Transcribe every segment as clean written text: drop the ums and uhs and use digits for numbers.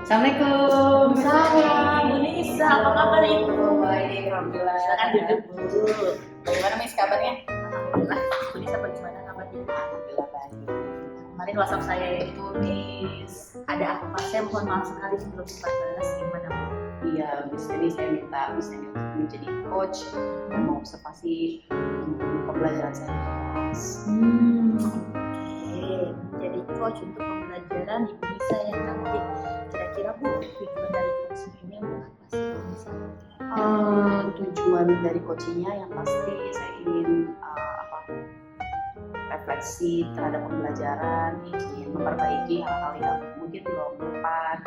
Assalamualaikum. Salam, Bu Nisa, apa kabar Ibu? Baik, alhamdulillah. Silakan duduk, Bu. Bagaimana Miss kabarnya? Alhamdulillah. Bu Nisa bagaimana kabarnya? Alhamdulillah baik. Kemarin WhatsApp saya itu Miss, ada apa? Saya mohon maaf sekali sebelum sempat balas. Gimana Bu? Iya, Miss, jadi saya minta Miss ini untuk menjadi coach mau observasi pembelajaran saya di kelas. Oke, menjadi coach untuk pembelajaran Ibu Nisa yang cantik. Kira-kira Bu, tujuan dari coaching ini untuk apa sih Bu Nisa? Tujuan dari coachingnya yang pasti saya ingin refleksi terhadap pembelajaran, ingin memperbaiki hal-hal yang mungkin belum tepat.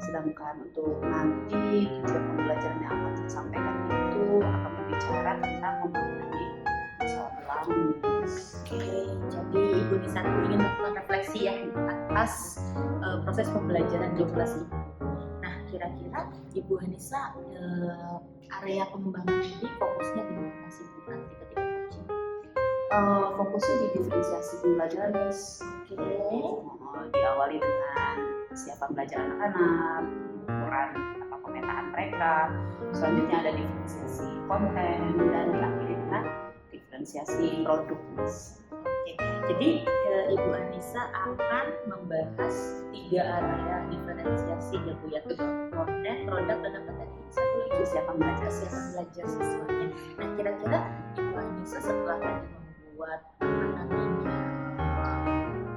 Sedangkan untuk nanti tujuan pembelajaran yang akan saya sampaikan itu akan berbicara tentang memahami pesawat pelangi. Oke, jadi Ibu Nisa itu ingin melakukan refleksi ya atas proses pembelajaran di kelas Ibu. Nah, kira-kira Ibu Nisa area pengembangan ini fokusnya di mana sih Bu nanti ketika coaching? Fokusnya di diferensiasi pembelajaran, Miss. Oke. Diawali dengan kesiapan belajar anak-anak, ukuran pemetaan mereka. Selanjutnya ada diferensiasi konten dan diakhiri dengan diferensiasi produk, Miss. Oke, jadi Ibu Anissa akan membahas 3 area diferensiasi ya Bu ya, konten, produk, dan apa tadi? Satu lagi Kesiapan belajar siswanya. Nah, kira-kira Ibu Anissa setelah tadi membuat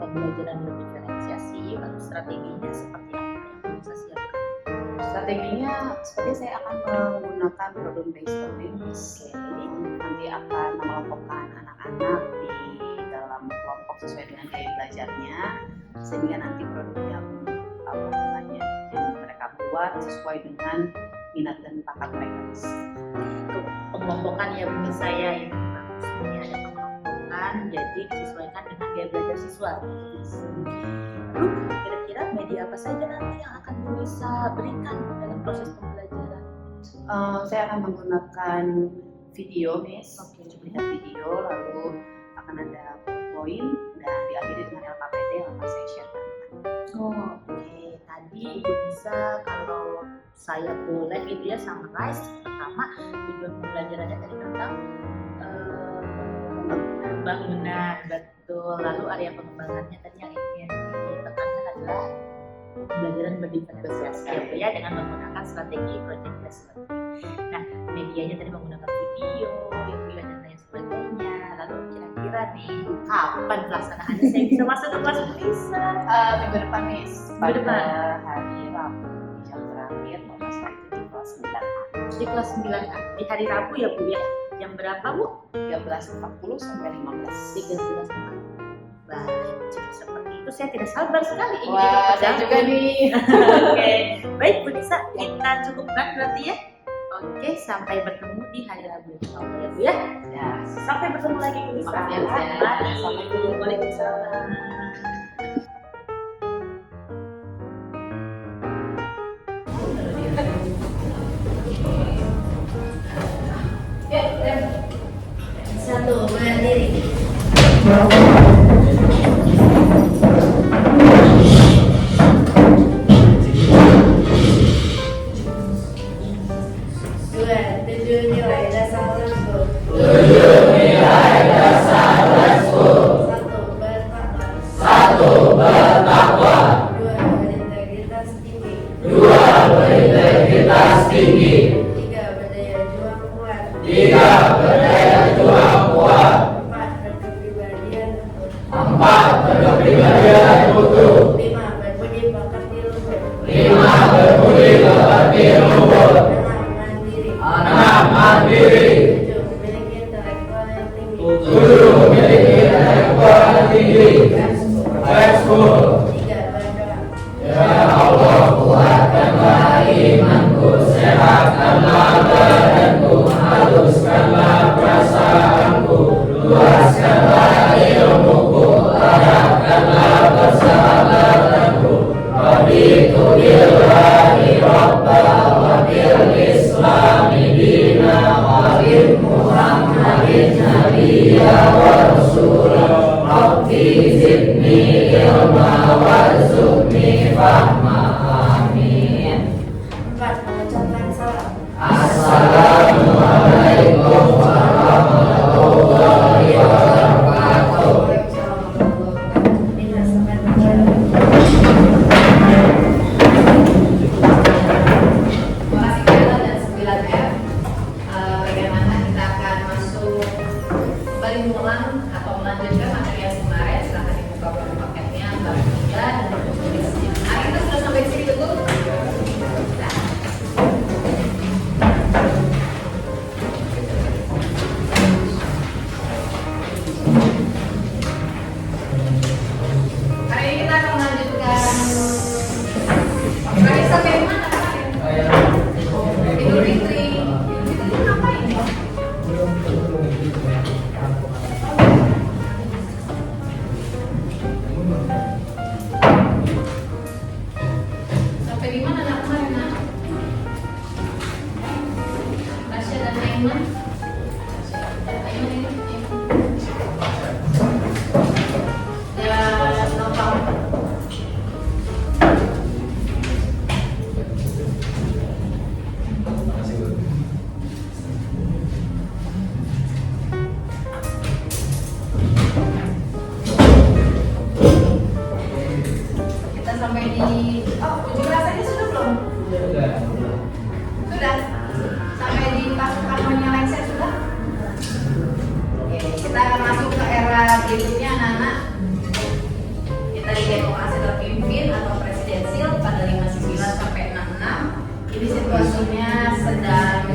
pembelajaran berdiferensiasi, lalu strateginya seperti apa yang bisa siapkan? Strateginya seperti saya akan menggunakan problem based learning. Nanti akan mengelompokkan anak-anak di dalam kelompok sesuai dengan gaya belajarnya, sehingga nanti produk yang mereka buat sesuai dengan minat dan bakat mereka. Itu pengelompokan ya Bu saya ini bagus. Ini ada pengelompokan, jadi disesuaikan dengan gaya belajar siswa. Lalu kira-kira media apa saja nanti yang akan Bu Nisa berikan dalam proses pembelajaran? Saya akan menggunakan video, Miss. Oke. Lihat video, lalu akan ada poin dan diakhiri dengan LKPD yang akan saya sharekan. Oke. Tadi Ibu Nisa kalau saya boleh gitu ya summarize, pertama tujuan pembelajarannya tadi tentang bangunan, betul. Lalu area pengembangannya tadi yang ingin ditekankan adalah pembelajaran berdiferensiasi ya dengan menggunakan strategi project based learning. Nah, medianya tadi menggunakan video, dan lain sebagainya. Lalu kira-kira nih kapan pelaksanaannya saya bisa masuk ke kelas Bu Nisa? Minggu depan, Miss. Minggu depan. Hari Rabu di jam terakhir, kalau saya itu di kelas 9A. Di kelas 9A di hari Rabu ya Bu ya. Jam berapa Bu? 13.40 sampai 15. 13.40. Baik, jadi seperti itu saya tidak sabar sekali ingin Wah, ikut saya juga nih. Oke, baik Bu Nisa, kita cukupkan berarti ya. Oke, sampai bertemu di hari Rabu insyaallah ya Bu ya. Ya, Sampai bertemu lagi Bu Nisa. Makasih ya, Bu. Assalamualaikum. Waalaikumsalam. Satu, berdiri. Dua, 7 nilai dasar tersebut. 7 nilai dasar tersebut. 1 bertakwa. 1 bertakwa. 2 berintegritas tinggi. 2 berintegritas tinggi. 3 berdaya juang kuat. 3 berdaya juang kuat. 4 berkepribadian utuh. 4 berkepribadian utuh. 5 berbudi pekerti luhur. 5 berbudi pekerti luhur. 6 mandiri. 6 mandiri. 7 memiliki intelektual yang tinggi. 7 memiliki intelektual yang tinggi. Respul. 3 berdoa. Ya Allah, kuatkanlah imanku, sehatkanlah badanku, haluskanlah perasaanku, luaskanlah ilmuku, arahkanlah persahabatanku. Raditu billahi rabba wa bil islami dina wa bil muhammadin nabiyya wa rasulah. Rabbi zidni ilma warzuqni fahma. Amin. Aiman. Aiman ini. Dan Nopal. Kita sampai di unjuk rasanya sudah belum? Sudah. Sampai di pasukan lengser sudah? Oke, kita akan masuk ke era berikutnya anak-anak. Kita di demokrasi terpimpin atau presidensil pada 59 sampai 66. Ini situasinya sedang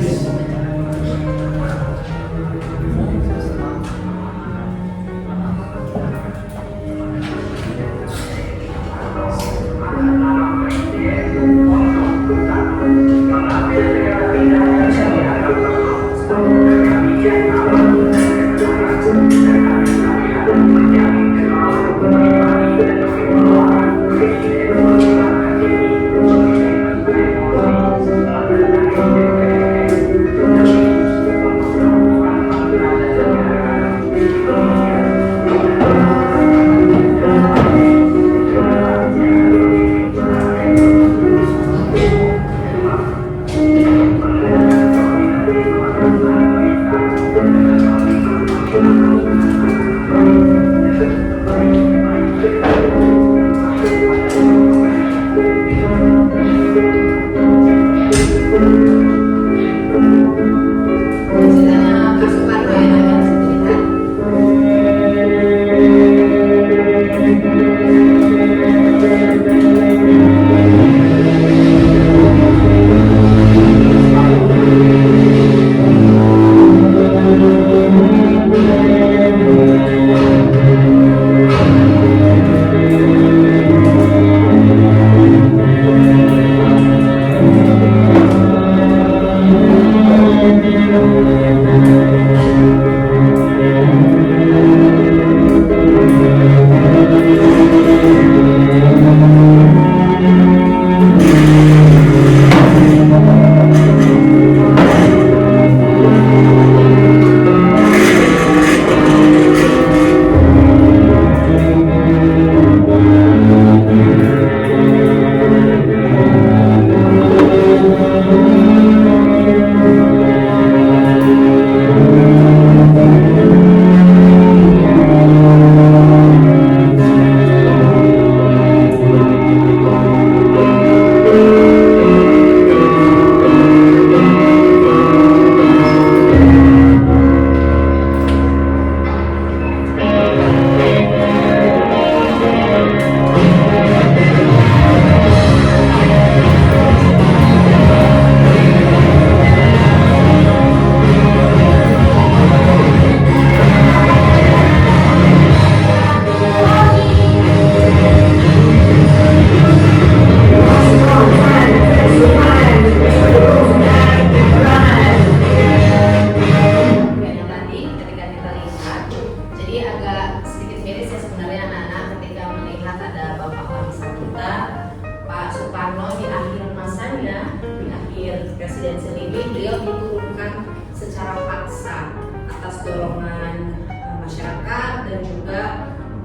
presidensial ini beliau diturunkan secara paksa atas dorongan masyarakat dan juga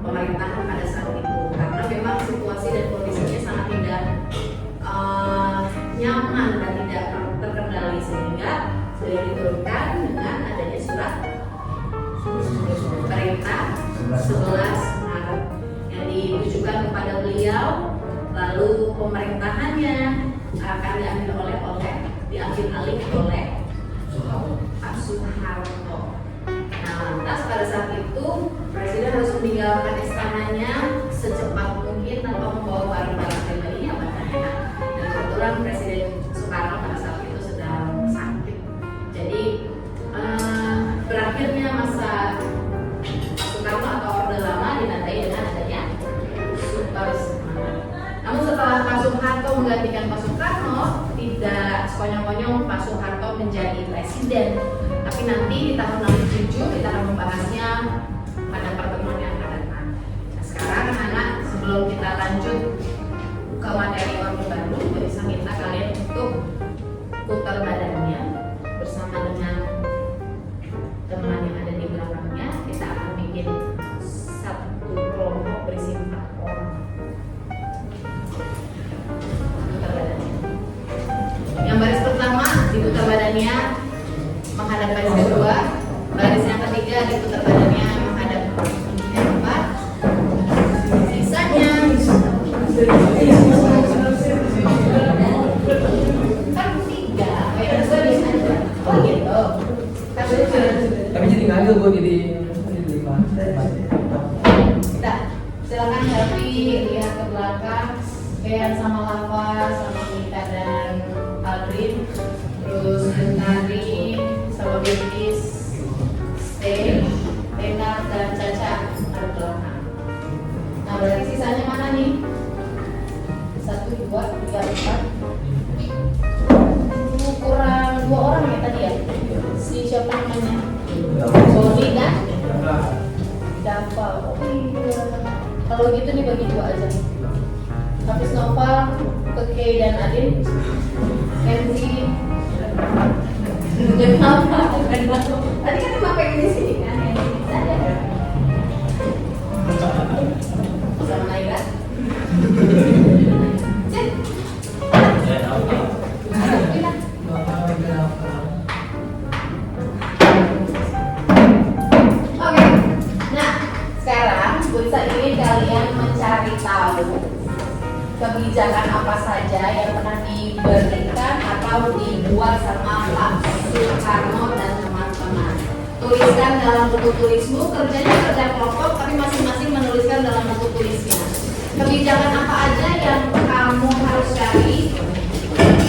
pemerintahan pada saat itu, karena memang situasi dan kondisinya sangat tidak nyaman dan tidak terkendali, sehingga beliau diturunkan dengan adanya surat perintah 11 Maret yang ditujukan kepada beliau. Lalu pemerintahannya akan diambil alih oleh Pak Soeharto. Nah, lantas pada saat itu presiden harus meninggalkan istananya secepat mungkin tanpa membawa barang-barang pribadinya padanya. Dan kebetulan Presiden Soekarno pada saat itu sedang sakit. Jadi berakhirnya masa Pak Soekarno atau Orde Lama ditandai dengan adanya Soeharto. Namun setelah Pak Soeharto menggantikan Pak Soekarno, tidak sekonyong-konyong Pak Soeharto menjadi presiden. Tapi nanti di tahun 67 kita akan membahasnya pada pertemuan yang akan datang. Nah, sekarang anak-anak, sebelum kita lanjut ke materi Orde Baru, bisa minta kalian untuk putar badannya bersama dengan menghadap baris kedua, baris yang ketiga diputar badannya menghadap yang keempat. Sisanya kan tiga, yang kedua di sana. Oh gitu. Tapi jadi ngantuk gue jadi Kita silakan Helvi lihat ke belakang, lihat sama Lava, sama Mika dan Aldrin, terus Lestari, sama Beatrice, Stay, Renat dan Caca ada belakang. Nah berarti sisanya mana nih? 1, 2, 3, 4. Kurang 2 orang ya tadi ya? Si siapa namanya? Sony kan? Dava. Oh iya. Kalau gitu nih bagi 2 aja. Habis Noval ke Kay dan Adin. Kenzi. Kenapa? Tadi kan cuma pengen di sini kan? Saja. Sama Naira. Cek. Oke, nah sekarang Bulsa ingin kalian mencari tahu kebijakan apa saja yang pernah diberikan atau dibuat sama Pak Soekarno dan teman-teman. Tuliskan dalam buku tulismu, kerjanya kerja kelompok tapi masing-masing menuliskan dalam buku tulisnya. Kebijakan apa aja yang kamu harus cari?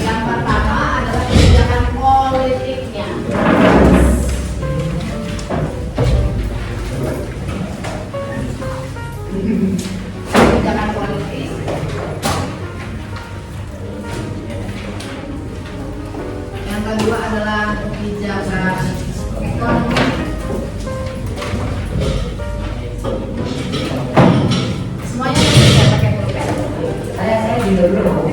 Yang pertama adalah kebijakan politiknya. Kebijakan politik. Yang kedua adalah kebijakan ekonomi. Semuanya bisa pakai pulpen. saya juga dulu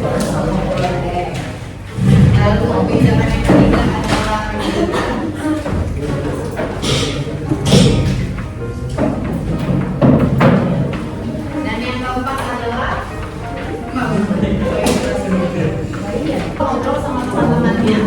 Lalu kebijakan yang ketiga adalah dan yang keempat adalah ngobrol sama teman-temannya.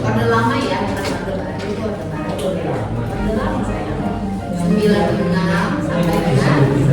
Pada lama ya, orde baru itu orde baru ya. Orde lama saya. 96 sampai dengan 100.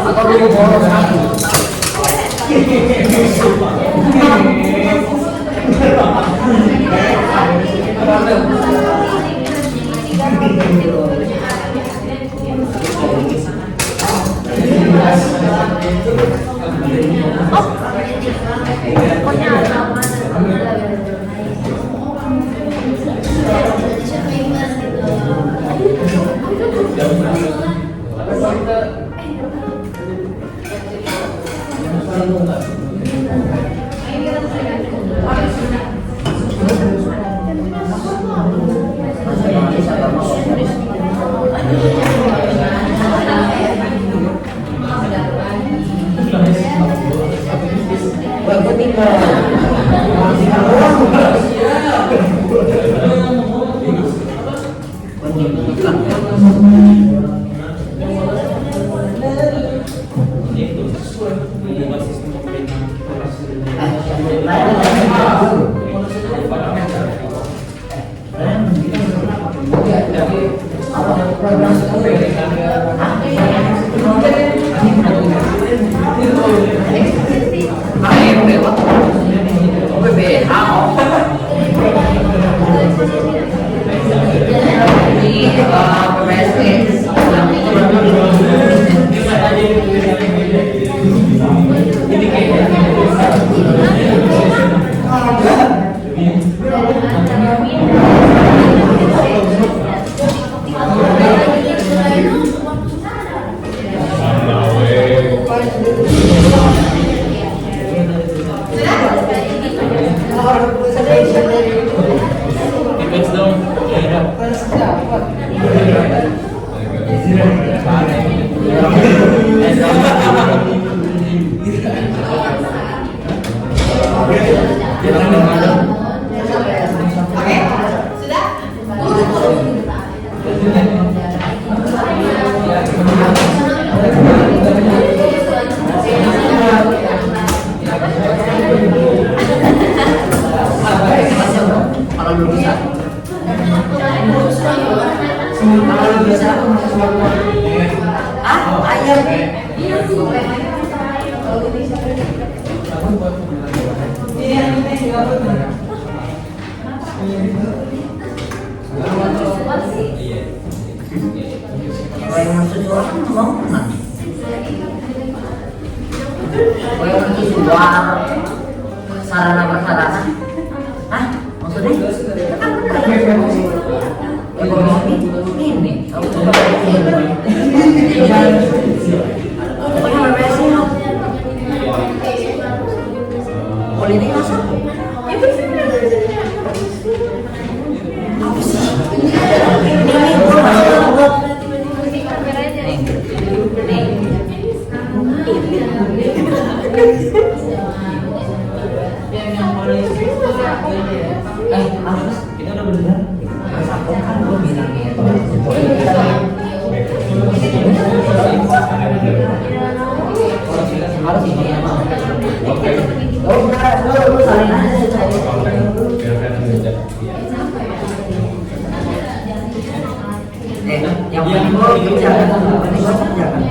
Atau dulu bolos Sarana prasarana. Hah? Maksudnya? Ekonomi ini. Pokoknya BPS nya. Politik masa? Apa sih? Kita udah bener. Aku kan gue bilangnya itu. Harus ini ya, Bang. Oh, enggak, lu salin aja. Yang penting lo kerjakan, penting lo kerjakan.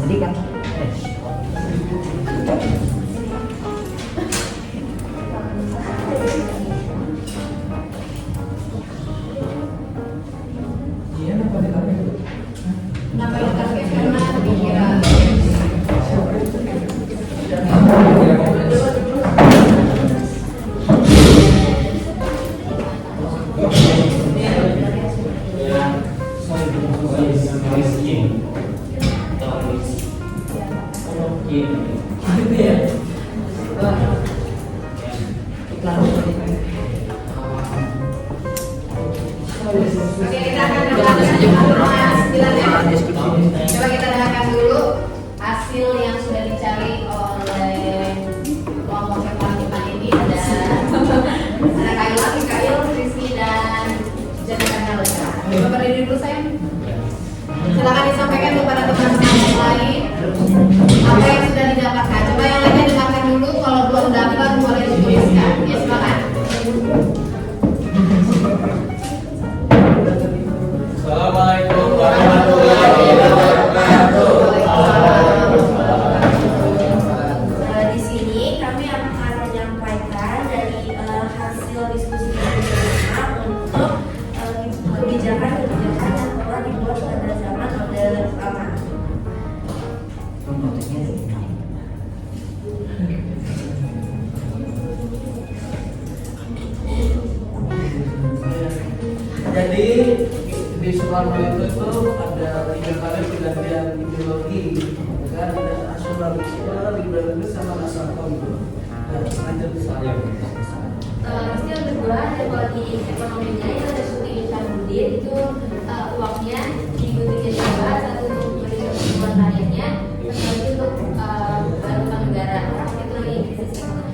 5 Gitu ya. Iklan. Oke, kita akan dengarkan hasil ya. Coba kita dengarkan dulu hasil yang sudah dicari oleh kelompok kelompok ini. Ada Kaila, Mikail, Rizky dan Janika Nalesa. Coba berdiri dulu sayang. Silakan disampaikan kepada teman-teman yang lain apa yang sudah didapatkan. Coba yang lainnya dengarkan dulu. Kalau belum dapat boleh dituliskan. Ya silakan. Assalamualaikum warahmatullahi wabarakatuh. Di sini kami akan menyampaikan dari hasil diskusi kita untuk kebijakan-kebijakan yang telah dibuat pada zaman Orde Lama. Jadi di Soekarno itu ada 3 kali pergantian ideologi, kan? Ada nasionalisme, liberalisme, sama nasional. Nah, lanjut saya. Terus yang kedua ada politik ekonominya itu ada Suti Intanudin itu uangnya diikuti juga satu untuk memberi kebutuhan rakyatnya, satu untuk bantuan negara itu lagi krisis ekonomi.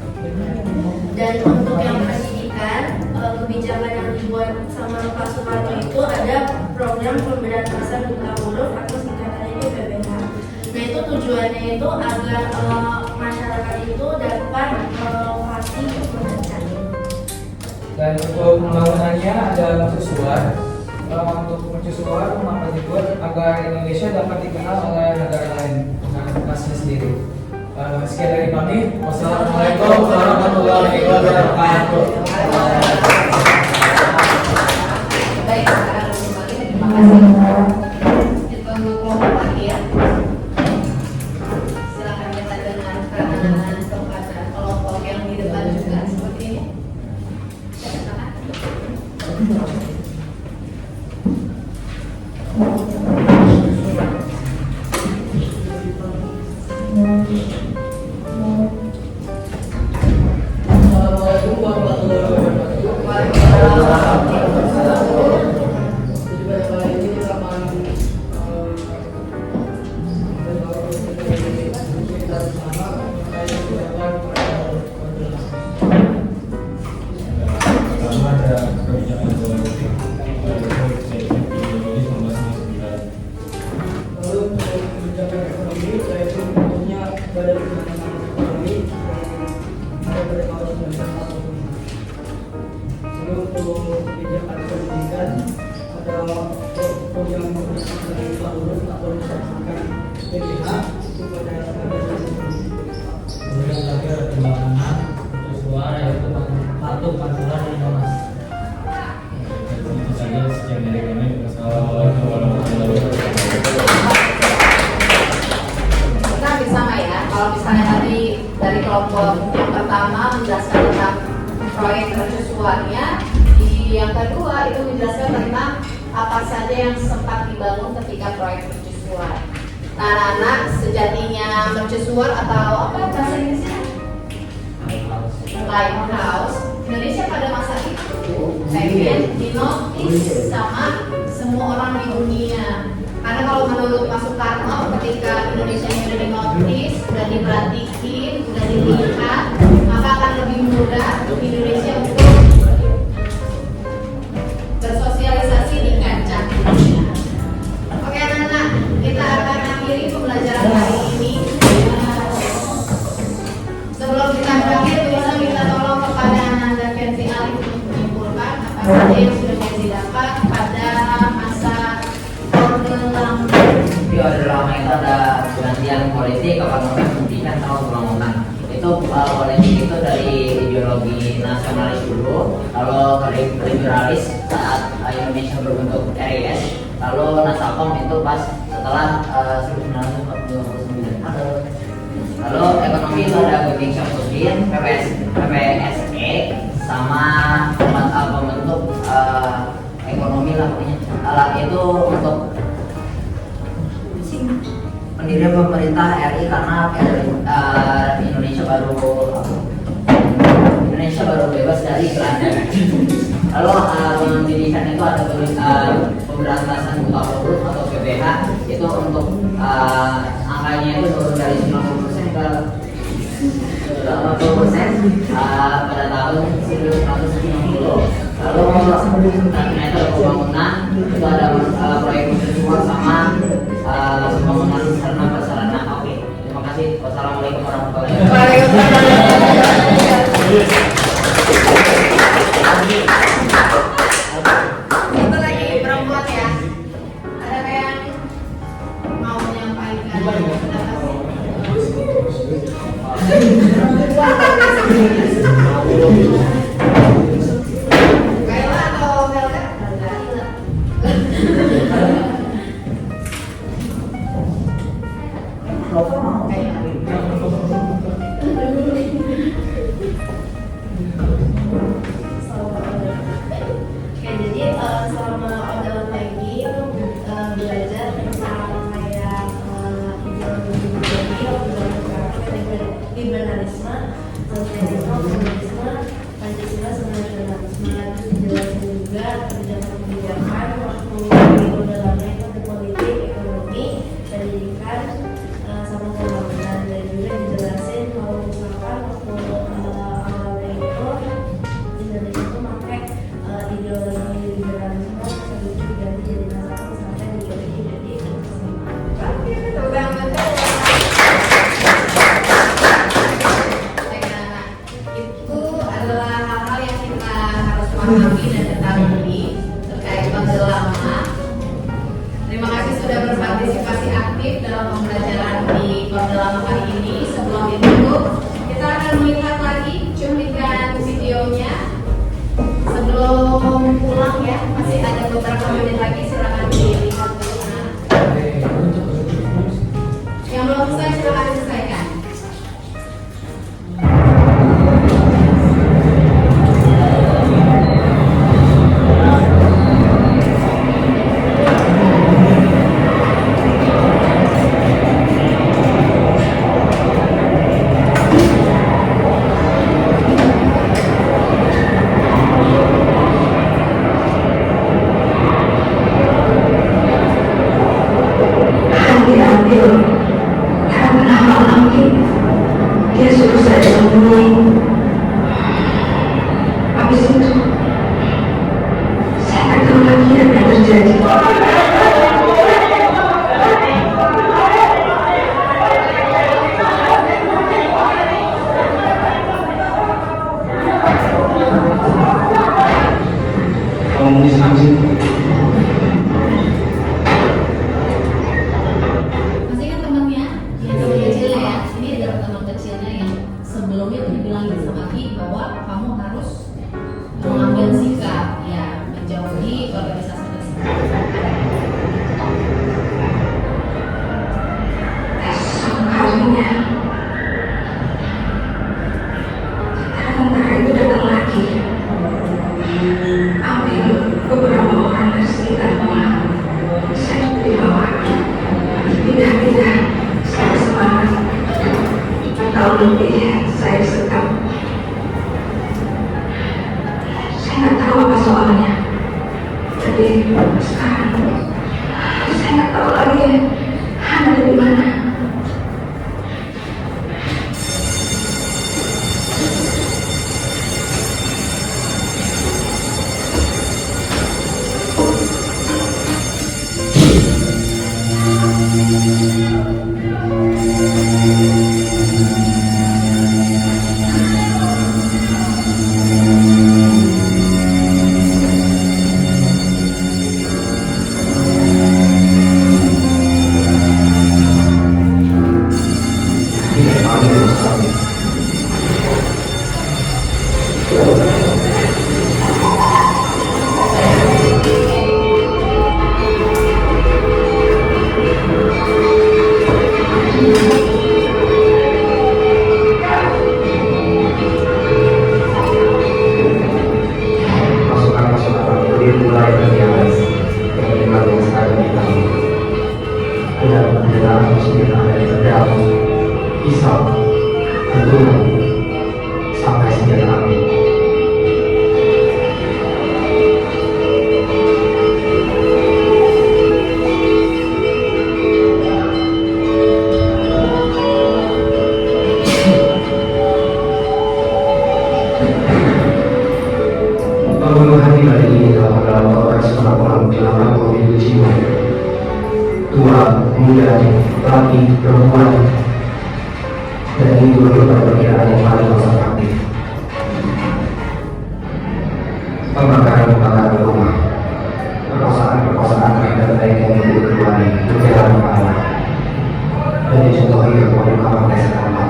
Dan untuk yang pendidikan kebijakan yang dibuat sama Pak Soekarno itu ada program pemberantasan buta huruf atau singkatannya itu PBH. Nah itu tujuannya itu agar masyarakat itu dapat fasih membaca. Dan untuk pembangunannya ada mercusuar. Untuk mercusuar mengapa dibuat agar Indonesia dapat dikenal oleh negara lain dengan khasnya sendiri. Sekian dari kami. Wassalamualaikum warahmatullahi wabarakatuh. Baik, sekarang kembali. Terima kasih. Kita tunggu kelompok lagi ya. Silakan kita dengarkan kepada kelompok yang di depan juga seperti ini. Silakan. Assalamualaikum warahmatullahi wabarakatuh. Jadi pada kali ini kita akan kita bersama mengenai kebijakan pertama ada kebijakan politik ideologi 1999. lalu untuk kebijakan ekonomi yaitu bentuknya Badan Penanaman Ekonomi pada tahun 1940. Lalu untuk kebijakan pendidikan ada program dari Pak atau disebutkan PBH itu pada tahun 2020. Kemudian lagi ada pembangunan untuk suara yaitu Patung Pantura dan Monas. Itu saja sekian dari kami. Wassalamualaikum warahmatullahi wabarakatuh. Kita hampir sama ya. Kalau misalnya tadi dari kelompok yang pertama menjelaskan tentang proyek mercusuarnya, di yang kedua itu menjelaskan tentang apa saja yang sempat dibangun ketika proyek mercusuar. Nah, anak-anak sejatinya mercusuar atau apa bahasa Inggrisnya? Lighthouse. Indonesia pada masa itu pengen dinotis sama semua orang di dunia. Karena kalau menurut Pak Soekarno, ketika Indonesia ini sudah dinotis, sudah diperhatiin, sudah dilihat, maka akan lebih mudah untuk Indonesia untuk bersosialisasi di kancah dunia. Oke anak-anak, kita akan akhiri pembelajaran hari ini. Sebelum kita berakhir, bisa minta tolong kepada Anak dan Kenzi Ali untuk menyimpulkan apa saja yang sudah Kenzi dapat pada masa Orde Lama. Di Orde Lama itu ada pergantian politik, ekonomi, pendidikan, sama pembangunan. Itu politik itu dari ideologi nasionalis dulu, lalu liberalis saat Indonesia berbentuk RIS, lalu Nasakom itu pas setelah 1949. Lalu ekonomi itu ada Bebing Syamsuddin, PPSE, sama pembentuk ekonomi lah pokoknya. Itu untuk berdiri pemerintah RI karena Indonesia baru bebas dari Belanda. Lalu pendidikan itu ada pemberantasan buta huruf atau PBH, itu untuk angkanya itu turun dari 90% ke 40% pada tahun 1990. Lalu ternyata pembangunan itu ada proyek mercusuar sama pembangunan sarana prasarana. Oke, terima kasih. Wassalamualaikum warahmatullahi wabarakatuh. Itu lagi perempuan ya. Ada yang mau menyampaikan Kayla atau Velda? Oke, jadi selama obrolan pagi itu belajar tentang kayak ideologi, liberalisme, sosialisme, komunisme, Pancasila sama nasionalisme. Terus dijelasin juga kebijakan-kebijakan waktu di dalamnya itu politik, ekonomi, pendidikan, sama pembangunan. Dan juga dijelasin kalau misalkan waktu awalnya itu Indonesia itu pakai ideologi liberalisme terus diganti jadi nasionalisme sampai diganti jadi Itu adalah hal-hal yang kita harus pahami dan ketahui terkait Orde Lama. Terima kasih sudah berpartisipasi aktif dalam pembelajaran di Orde Lama kali ini. Sebelum itu, kita akan melihat lagi cuplikan videonya. Sebelum pulang ya, masih ada beberapa menit lagi, silakan dilihat dulu. Nah, yang belum selesai silakan diselesaikan. Dia suruh saya sembunyi. Habis itu saya nggak tahu lagi apa yang terjadi. Komunis anjing. Masih ingat temannya? Yang teman kecilnya ya? Ini adalah teman kecilnya yang sebelumnya tuh dibilangin sama Ki bahwa kamu harus mengambil sikap, ya, menjauhi organisasi tersebut. Esok harinya tentara itu datang lagi, ambil beberapa orang dari sekitar rumah. Saya dibawa pindah-pindah sampai Semarang. 4 tahun lebih saya sekam. Saya nggak tahu apa soalnya. Jadi sekarang saya nggak tahu lagi Hana ada di mana. Masukan-masukan itu mulai dari yang terlibat yang saya minta. Tidak mendengar muslim. Islam tentu sampai senjata api. Pembunuhan pribadi ini dilakukan dalam operasi penangkapan 87 jiwa. 2 pemuda, laki, perempuan, dan ini juga perkiraan yang paling konservatif. Pembakaran rumah, perkosaan terhadap baik yang ibu keduanya, berjalan kepala, dan dicontohi kepada kamar desa kamar.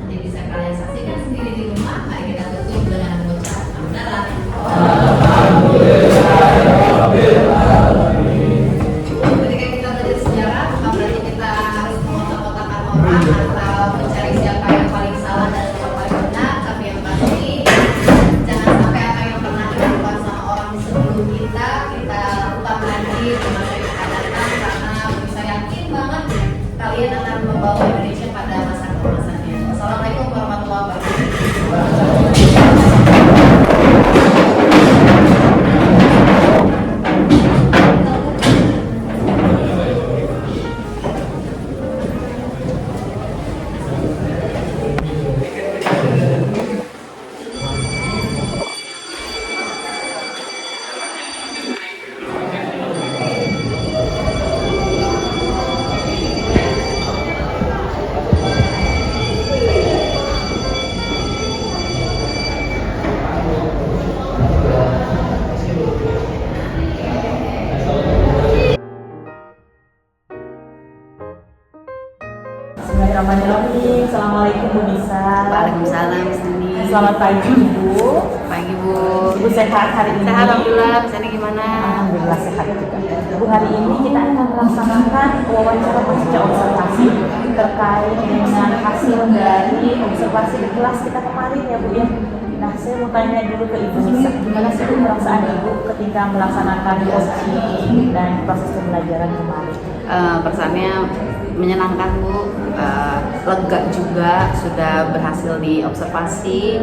Jadi bisa kalian saksikan sendiri di rumah. Mari kita tutup dengan mengucap hamdalah. Ketika kita belajar sejarah, bukan berarti kita harus mengotak-otakan orang atau mencari siapa yang paling salah dan siapa paling benar, tapi yang pasti jangan sampai apa yang pernah dilakukan sama orang di sebelum kita lakukan lagi di masa yang akan datang, karena saya yakin banget kalian akan membawa Indonesia pada masa kemasannya. Wassalamualaikum warahmatullahi wabarakatuh. Bismillahirrahmanirrahim. Assalamualaikum Bu Nisa. Waalaikumsalam Sani. Selamat pagi Ibu. Pagi Bu. Ibu sehat hari ini? Sehat alhamdulillah. Sani gimana? Alhamdulillah sehat juga. Bu, hari ini kita akan melaksanakan wawancara pasca observasi terkait dengan hasil dari observasi di kelas kita kemarin ya Bu ya. Nah, saya mau tanya dulu ke Ibu Nisa, gimana sih Bu perasaan Ibu ketika melaksanakan coaching dan proses pembelajaran kemarin? Perasaannya menyenangkan Bu, lega juga sudah berhasil diobservasi.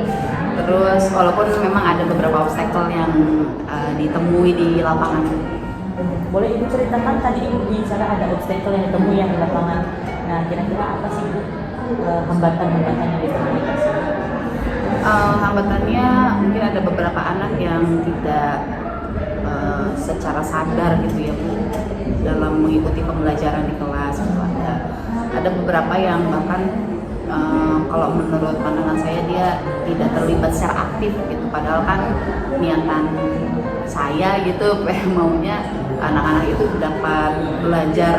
Terus walaupun memang ada beberapa obstacle yang ditemui di lapangan. Boleh Ibu ceritakan, tadi Ibu bicara ada obstacle yang ditemui yang di lapangan. Nah, kira-kira apa sih Bu hambatan-hambatan yang ditemui? Hambatannya mungkin ada beberapa anak yang tidak secara sadar gitu ya Bu dalam mengikuti pembelajaran di kelas. Ada beberapa yang bahkan kalau menurut pandangan saya dia tidak terlibat secara aktif gitu, padahal kan niatan saya gitu maunya anak-anak itu dapat belajar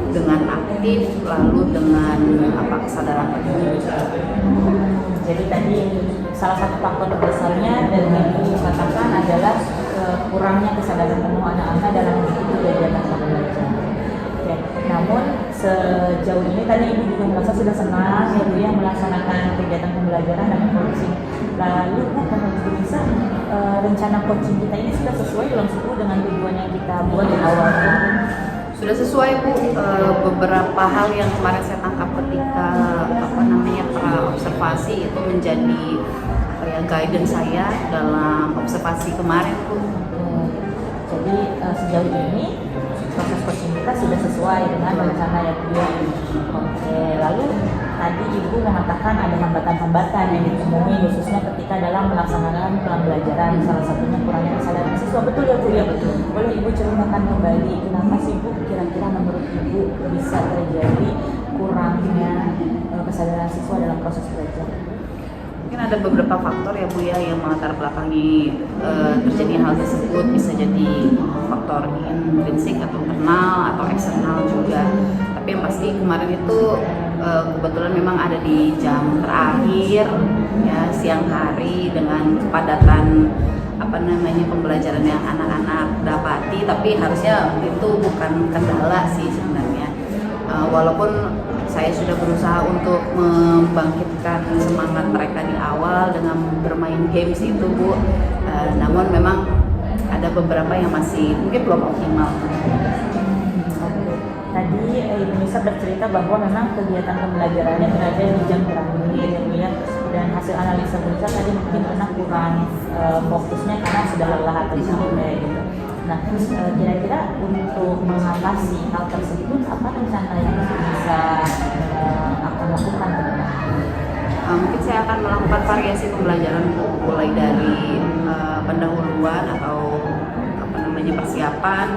dengan aktif lalu dengan kesadaran penuh. Jadi tadi salah satu faktor terbesarnya dan yang Ibu katakan adalah kurangnya kesadaran penuh anak-anak dalam mengikuti kegiatan pembelajaran. Oke. Namun sejauh ini tadi Ibu juga merasa sudah senang ya Bu ya melaksanakan kegiatan pembelajaran dan coaching. Lalu Bu, kalau Ibu bisa rencana coaching kita ini sudah sesuai belum sih Bu dengan tujuan yang kita buat di awal? Sudah sesuai Bu, beberapa hal yang kemarin saya tangkap ketika observasi itu menjadi guidance saya dalam observasi kemarin Bu. Jadi sejauh ini proses coaching kita sudah sesuai dengan rencana yang dia. Oke, lalu tadi Ibu mengatakan ada hambatan-hambatan yang ditemui khususnya ketika dalam melaksanakan pembelajaran, salah satunya kurangnya kesadaran siswa. Betul ya Bu ya? Betul. Boleh Ibu ceritakan kembali kenapa sih Bu kira-kira menurut Ibu bisa terjadi kurangnya kesadaran siswa dalam proses belajar? Mungkin ada beberapa faktor ya Bu ya yang melatar belakangi terjadinya hal tersebut. Bisa jadi faktor intrinsik atau internal atau eksternal juga. Tapi yang pasti kemarin itu kebetulan memang ada di jam terakhir ya, siang hari dengan kepadatan pembelajaran yang anak-anak dapati, tapi harusnya itu bukan kendala sih sebenarnya. Walaupun saya sudah berusaha untuk membangkitkan semangat mereka di awal dengan bermain games itu Bu, namun memang ada ada beberapa yang masih mungkin belum optimal. Tadi Ibu Nisa bercerita bahwa memang kegiatan pembelajarannya berada di jam terakhir ya, dan hasil analisa Ibu Nisa tadi mungkin karena kurang fokusnya karena sudah lelah atau capek gitu. Nah, kira-kira untuk mengatasi hal tersebut apa rencana yang bisa akan lakukan ke depan? Mungkin saya akan melakukan variasi pembelajaran mulai dari pendahuluan atau persiapan.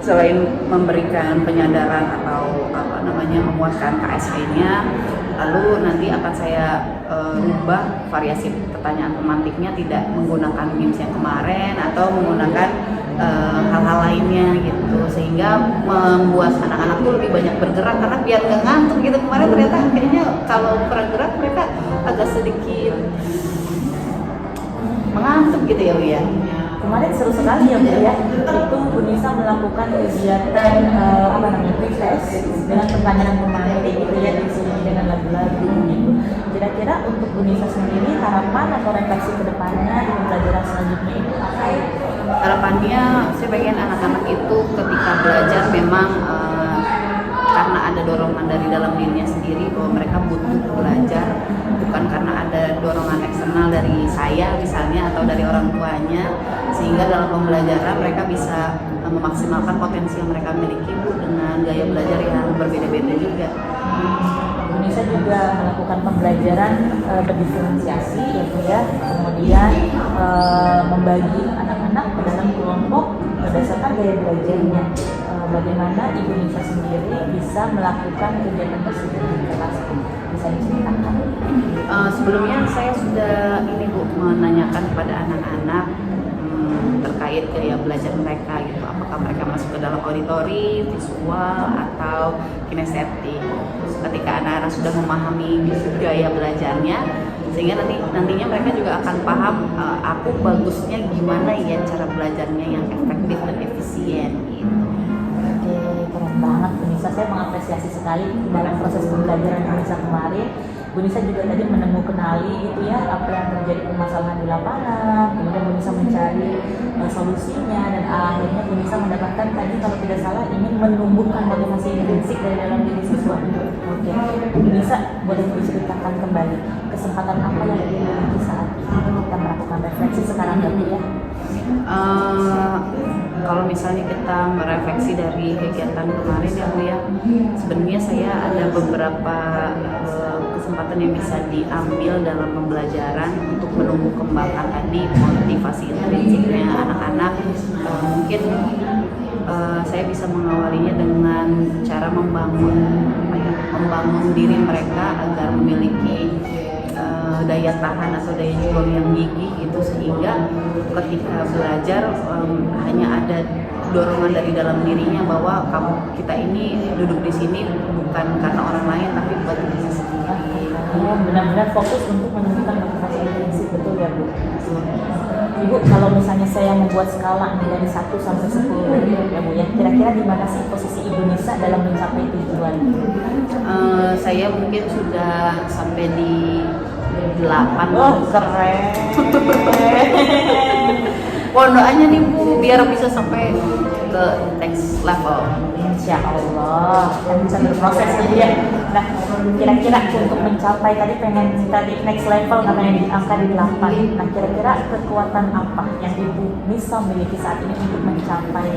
Selain memberikan penyadaran atau memuaskan KSP-nya, lalu nanti akan saya rubah variasi pertanyaan tematiknya, tidak menggunakan memes yang kemarin atau menggunakan hal-hal lainnya gitu, sehingga membuat anak-anak tuh lebih banyak bergerak karena biar nggak ngantuk gitu. Kemarin ternyata kayaknya kalau bergerak mereka agak sedikit mengantuk gitu ya Bu ya. Kemarin seru sekali ya Bu ya, itu Bu Nisa melakukan kegiatan refresh dengan pertanyaan gitu ya, diisi dengan lagu-lagu gitu. Kira-kira untuk Bu Nisa sendiri harapan atau refleksi ke depannya di pembelajaran selanjutnya itu apa ya? Harapannya saya pengen anak-anak itu ketika belajar memang karena ada dorongan dari dalam dirinya sendiri bahwa mereka butuh belajar, bukan karena ada dorongan eksternal dari saya misalnya atau dari orang tuanya, sehingga dalam pembelajaran mereka bisa memaksimalkan potensi yang mereka miliki Bu, dengan gaya belajar yang berbeda-beda juga. Bu Nisa juga melakukan pembelajaran berdiferensiasi ya Bu ya, kemudian membagi anak-anak ke dalam kelompok berdasarkan gaya belajarnya. Bagaimana Ibu Nisa sendiri bisa melakukan kegiatan tersebut di kelas? Bisa diceritakan? Sebelumnya saya sudah ini Bu, menanyakan kepada anak-anak terkait gaya belajar mereka gitu, apakah mereka masuk ke dalam auditori, visual, atau kinestetik. Ketika anak-anak sudah memahami gaya belajarnya, sehingga nantinya mereka juga akan paham aku bagusnya gimana ya cara belajarnya yang efektif dan efisien gitu. Oke, keren banget Bu Nisa. Saya mengapresiasi sekali dalam proses pembelajaran Bu Nisa kemarin. Bu Nisa juga tadi menemukan gitu ya apa yang terjadi permasalahan di lapangan, kemudian Bu Nisa mencari solusinya, dan akhirnya Bu Nisa mendapatkan tadi kalau tidak salah ingin menumbuhkan motivasi intrinsik dari dalam diri siswa. Oke, Bu Nisa boleh diceritakan kembali kesempatan apa yang dimiliki saat kita melakukan refleksi sekarang ya? Kalau misalnya kita merefleksi dari kegiatan kemarin ya Bu ya, sebenarnya saya ada beberapa kesempatan yang bisa diambil dalam pembelajaran untuk menumbuh kembangkan tadi motivasi intrinsiknya anak-anak. Mungkin saya bisa mengawalinya dengan cara membangun diri mereka agar memiliki daya tahan atau daya juang yang gigih gitu, sehingga ketika belajar hanya ada dorongan dari dalam dirinya bahwa kita ini duduk di sini bukan karena orang lain tapi buat diri sendiri. Benar-benar fokus untuk menunjukkan motivasi intrinsik, betul ya Bu? Ibu, kalau misalnya saya membuat skala dari 1 sampai 10 ya Bu ya, kira-kira di mana sih posisi Ibu Nisa dalam mencapai tujuan? Saya mungkin sudah sampai di 8. Oh, keren. Mohon doanya nih Bu, biar bisa sampai ke next level. Insya Allah kan bisa berproses gitu ya. Nah, kira-kira untuk mencapai tadi next level namanya di angka di 8. Nah, kira-kira kekuatan apa yang Ibu Nisa miliki saat ini untuk mencapai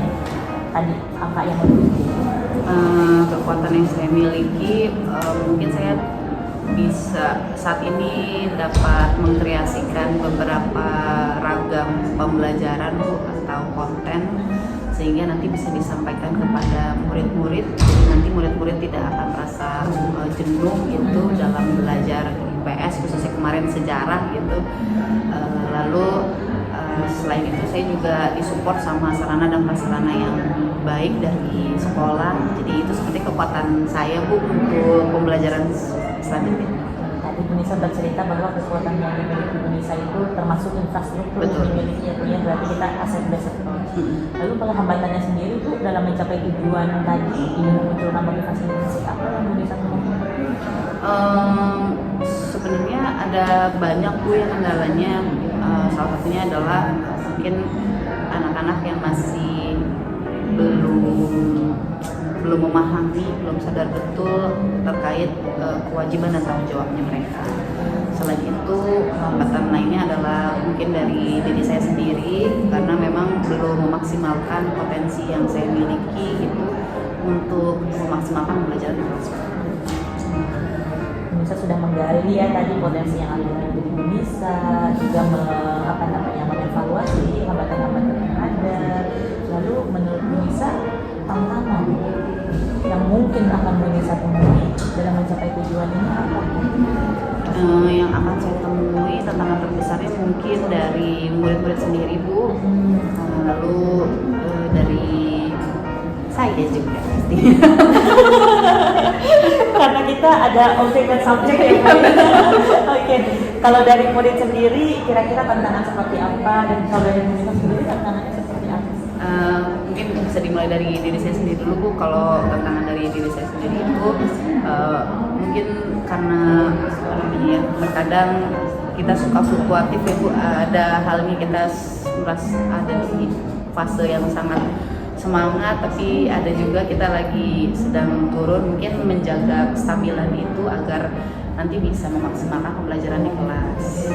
tadi angka yang lebih tinggi? Kekuatan yang saya miliki, mungkin saya bisa saat ini dapat mengkreasikan beberapa ragam pembelajaran atau konten, sehingga nanti bisa disampaikan kepada murid-murid. Nanti murid-murid tidak akan merasa jenuh gitu dalam belajar IPS, khususnya kemarin sejarah gitu. Lalu selain itu saya juga disupport sama sarana dan prasarana yang baik dari sekolah. Jadi itu seperti kekuatan saya Bu untuk pembelajaran selanjutnya. Tadi Bu Nisa bercerita bahwa kekuatan yang dimiliki Bu Nisa itu termasuk infrastruktur yang dimiliki ya Bu ya, berarti kita aset based approach. Lalu kalau hambatannya sendiri Bu dalam mencapai tujuan tadi ingin memunculkan motivasi intrinsik, apa yang Bu Nisa temukan? Sebenarnya ada banyak Bu yang kendalanya. Salah satunya adalah mungkin anak-anak masih belum memahami, belum sadar betul terkait kewajiban dan tanggung jawabnya mereka. Selain itu, hambatan lainnya adalah mungkin dari diri saya sendiri, karena memang belum memaksimalkan potensi yang saya miliki gitu untuk memaksimalkan pembelajaran di kelas. Bisa sudah menggali ya tadi potensi yang ada di diri Indonesia, juga mengevaluasi hambatan-hambatan yang ada. Lalu menurut Indonesia, tantangan yang mungkin akan Indonesia temui dalam mencapai tujuan ini apa? Yang akan saya temui tantangan terbesarnya mungkin dari murid-murid sendiri, Bu. Lalu dari saya juga pasti. Karena kita ada objek dan subjek ya Bu. Oke. Kalau dari murid sendiri kira-kira tantangan seperti apa, dan kalau dari murid sendiri tantangannya seperti apa? Mungkin bisa dimulai dari diri saya sendiri dulu, Bu. Kalau tantangan dari diri saya sendiri itu mungkin karena terkadang kita suka fluktuatif ya, Bu. Ada halnya kita merasa ada di fase yang sangat semangat, tapi ada juga kita lagi sedang turun. Mungkin menjaga kestabilan itu agar nanti bisa memaksimalkan pembelajaran di kelas.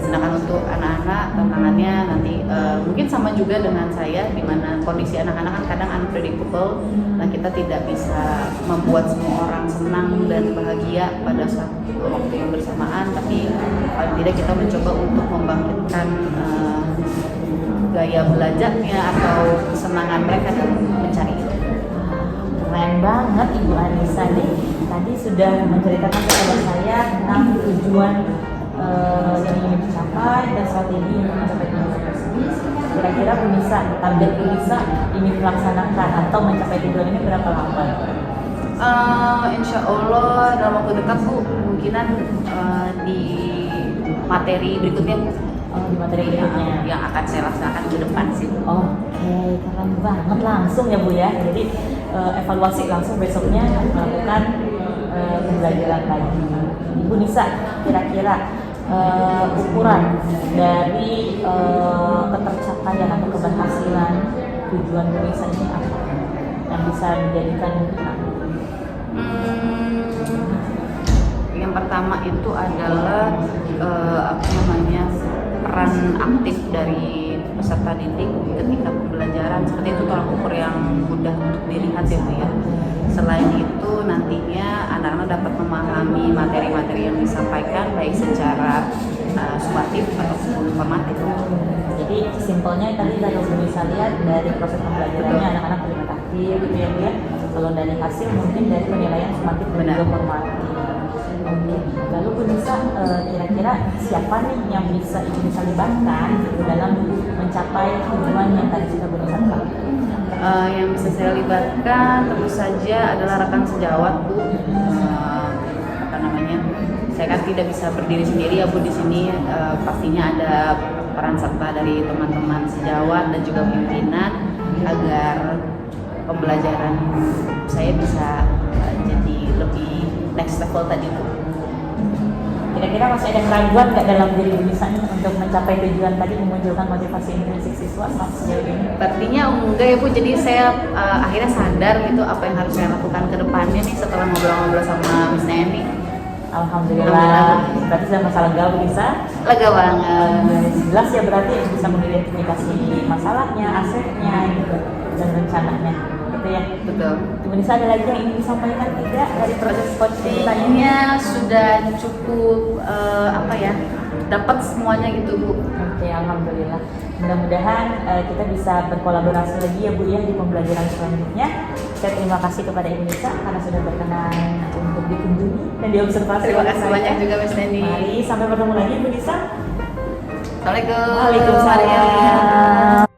Sedangkan untuk anak-anak tantangannya nanti mungkin sama juga dengan saya, di mana kondisi anak-anak kan kadang unpredictable. Nah, kita tidak bisa membuat semua orang senang dan bahagia pada satu waktu yang bersamaan, tapi paling tidak kita mencoba untuk membangkitkan gaya belajarnya atau kesenangan mereka dalam mencari itu. Keren banget Ibu Anissa nih. Tadi sudah menceritakan kepada saya tentang tujuan yang ingin dicapai dan strategi untuk mencapai tujuan tersebut. Kira-kira Bu Nisa, target Bu Nisa ini melaksanakan atau mencapai tujuan ini berapa lama? Insya Allah dalam waktu dekat, Bu. Kemungkinan di materi berikutnya, Bu. Di materi berikutnya yang akan saya laksanakan ke depan sih. Oke, keren banget, langsung ya Bu ya. Jadi evaluasi langsung besoknya melakukan pembelajaran lagi. Ibu Nisa, kira-kira ukuran dari ketercapaian atau keberhasilan tujuan Bu Nisa ini apa yang bisa dijadikan? Yang pertama itu adalah peran aktif dari peserta didik ketika pembelajaran. Seperti itu tolak ukur yang mudah untuk dilihat ya, Bu ya. Selain itu nantinya anak-anak dapat memahami materi-materi yang disampaikan baik secara sumatif ataupun formatif. Jadi simpelnya tadi kalau bisa lihat dari proses pembelajarannya anak-anak terlibat aktif gitu ya Bu ya. Kalau dari hasil mungkin dari penilaian sumatif dan juga formatif. Oke. Lalu Bu Nisa, kira-kira siapa nih yang bisa Ibu Nisa libatkan gitu dalam mencapai tujuan yang tadi sudah Bu Nisa lakukan? Yang bisa saya libatkan tentu saja adalah rekan sejawat, Bu. Saya kan tidak bisa berdiri sendiri ya, Bu. Di sini pastinya ada peran serta dari teman-teman sejawat dan juga pimpinan agar pembelajaran saya bisa jadi lebih next level tadi, Bu. Kira-kira masih ada keraguan nggak dalam diri Bu Nisa untuk mencapai tujuan tadi, memunculkan motivasi intrinsik siswa sejauh ini? Sepertinya enggak ya, Bu. Jadi saya akhirnya sadar gitu apa yang harus saya lakukan ke depannya nih setelah ngobrol-ngobrol sama Miss Neni. Alhamdulillah. Berarti sudah masalah lega Bu Nisa? Lega banget. Jelas ya, berarti bisa mengidentifikasi masalahnya, asetnya gitu, dan rencananya. Gitu ya? Betul. Bu Nisa, ada lagi yang ingin disampaikan tidak dari proses coaching tadi? Sudah cukup dapat semuanya gitu, Bu. Oke, alhamdulillah. Mudah-mudahan kita bisa berkolaborasi lagi ya Bu ya di pembelajaran selanjutnya. Saya terima kasih kepada Ibu Nisa karena sudah berkenan untuk dikunjungi dan diobservasi. Terima kasih banyak juga Miss Neni. Mari sampai bertemu lagi Bu Nisa. Assalamualaikum. Waalaikumsalam.